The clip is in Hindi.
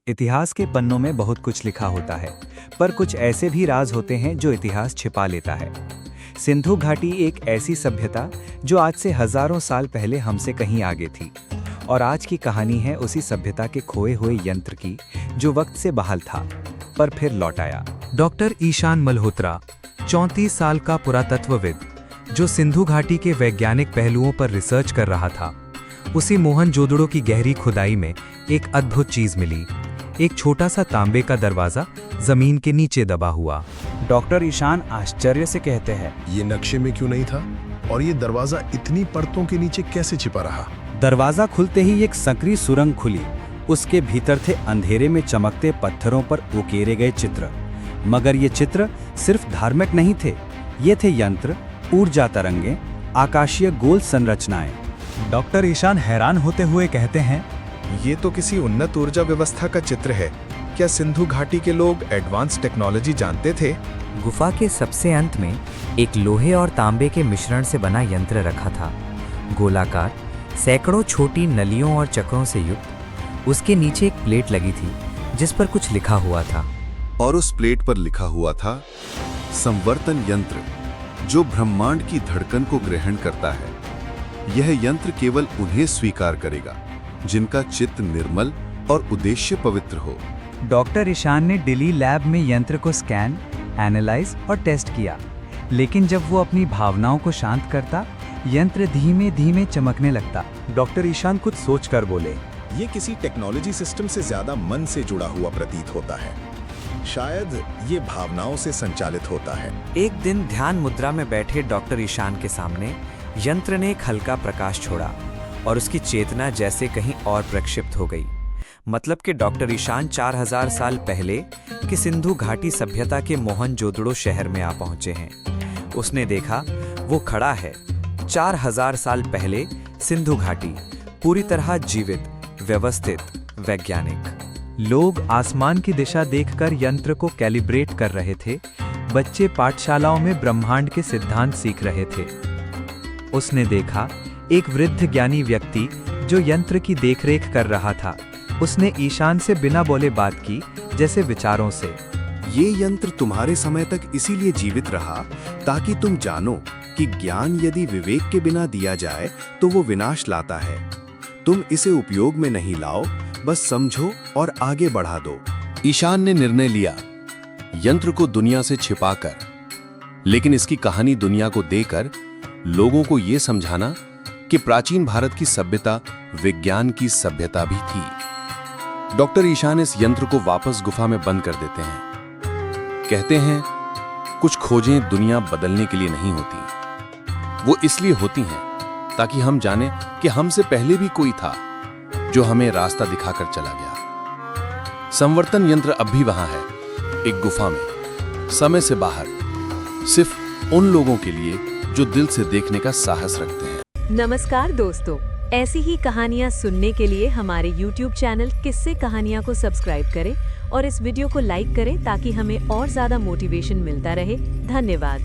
इतिहास के पन्नों में बहुत कुछ लिखा होता है, पर कुछ ऐसे भी राज होते हैं जो इतिहास छिपा लेता है। सिंधु घाटी एक ऐसी सभ्यता जो आज से हजारों साल पहले हमसे कहीं आगे थी, और आज की कहानी है उसी सभ्यता के खोए हुए यंत्र की, जो वक्त से बहाल था पर फिर लौट आया। डॉक्टर ईशान मल्होत्रा, 34 साल का पुरातत्वविद, जो सिंधु घाटी के वैज्ञानिक पहलुओं पर रिसर्च कर रहा था। उसी मोहनजोदड़ो की गहरी खुदाई में एक अद्भुत चीज मिली, एक छोटा सा तांबे का दरवाजा जमीन के नीचे दबा हुआ। डॉक्टर ईशान आश्चर्य से कहते हैं, ये नक्शे में क्यों नहीं था और ये दरवाजा इतनी परतों के नीचे कैसे छिपा रहा? दरवाजा खुलते ही एक संकरी सुरंग खुली। उसके भीतर थे अंधेरे में चमकते पत्थरों पर उकेरे गए चित्र। मगर ये चित्र सिर्फ धार्मिक नहीं थे, ये थे यंत्र, ऊर्जा तरंगे, आकाशीय गोल संरचनाएं। डॉक्टर ईशान हैरान होते हुए कहते हैं, ये तो किसी उन्नत ऊर्जा व्यवस्था का चित्र है। क्या सिंधु घाटी के लोग एडवांस टेक्नोलॉजी जानते थे? गुफा के सबसे अंत में एक लोहे और तांबे के मिश्रण से बना यंत्र रखा था, गोलाकार, सैकड़ों छोटी नलियों और चक्रों से युक्त। उसके नीचे एक प्लेट लगी थी जिस पर कुछ लिखा हुआ था, और उस प्लेट पर लिखा हुआ था, संवर्तन यंत्र, जो ब्रह्मांड की धड़कन को ग्रहण करता है। यह यंत्र केवल उन्हें स्वीकार करेगा जिनका चित्त निर्मल और उद्देश्य पवित्र हो। डॉक्टर ईशान ने दिल्ली लैब में यंत्र को स्कैन, एनालाइज और टेस्ट किया, लेकिन जब वो अपनी भावनाओं को शांत करता, यंत्र धीमे धीमे चमकने लगता। डॉक्टर ईशान कुछ सोचकर बोले, ये किसी टेक्नोलॉजी सिस्टम से ज्यादा मन से जुड़ा हुआ प्रतीत होता है। शायद ये भावनाओं से संचालित होता है। एक दिन ध्यान मुद्रा में बैठे डॉक्टर ईशान के सामने यंत्र ने एक हल्का प्रकाश छोड़ा और उसकी चेतना जैसे कहीं और प्रक्षिप्त हो गई। मतलब कि डॉक्टर ईशान 4000 साल पहले कि सिंधु घाटी सभ्यता के मोहनजोदड़ो शहर में आ पहुंचे हैं। उसने देखा, वो खड़ा है 4000 साल पहले सिंधु घाटी, पूरी तरह जीवित, व्यवस्थित, वैज्ञानिक। लोग आसमान की दिशा देखकर यंत्र को कैलिब्रेट कर रहे थे। बच्चे पाठशालाओं में ब्रह्मांड के सिद्धांत सीख रहे थे। उसने देखा एक वृद्ध ज्ञानी व्यक्ति जो यंत्र की देखरेख कर रहा था। उसने ईशान से बिना बोले बात की, जैसे विचारों से। ये यंत्र तुम्हारे समय तक इसीलिए जीवित रहा ताकि तुम जानो कि ज्ञान यदि विवेक के बिना दिया जाए तो वो विनाश लाता है। तुम इसे उपयोग में नहीं लाओ, बस समझो और आगे बढ़ा दो। ईशान ने निर्णय लिया, यंत्र को दुनिया से छिपाकर, लेकिन इसकी कहानी दुनिया को देकर लोगों को यह समझाना कि प्राचीन भारत की सभ्यता विज्ञान की सभ्यता भी थी। डॉक्टर ईशान इस यंत्र को वापस गुफा में बंद कर देते हैं। कहते हैं, कुछ खोजें दुनिया बदलने के लिए नहीं होती, वो इसलिए होती हैं ताकि हम जानें कि हमसे पहले भी कोई था जो हमें रास्ता दिखाकर चला गया। संवर्तन यंत्र अब भी वहां है, एक गुफा में, समय से बाहर, सिर्फ उन लोगों के लिए जो दिल से देखने का साहस रखते हैं। नमस्कार दोस्तों, ऐसी ही कहानियाँ सुनने के लिए हमारे YouTube चैनल किस्से कहानियाँ को सब्सक्राइब करें और इस वीडियो को लाइक करें ताकि हमें और ज़्यादा मोटिवेशन मिलता रहे। धन्यवाद।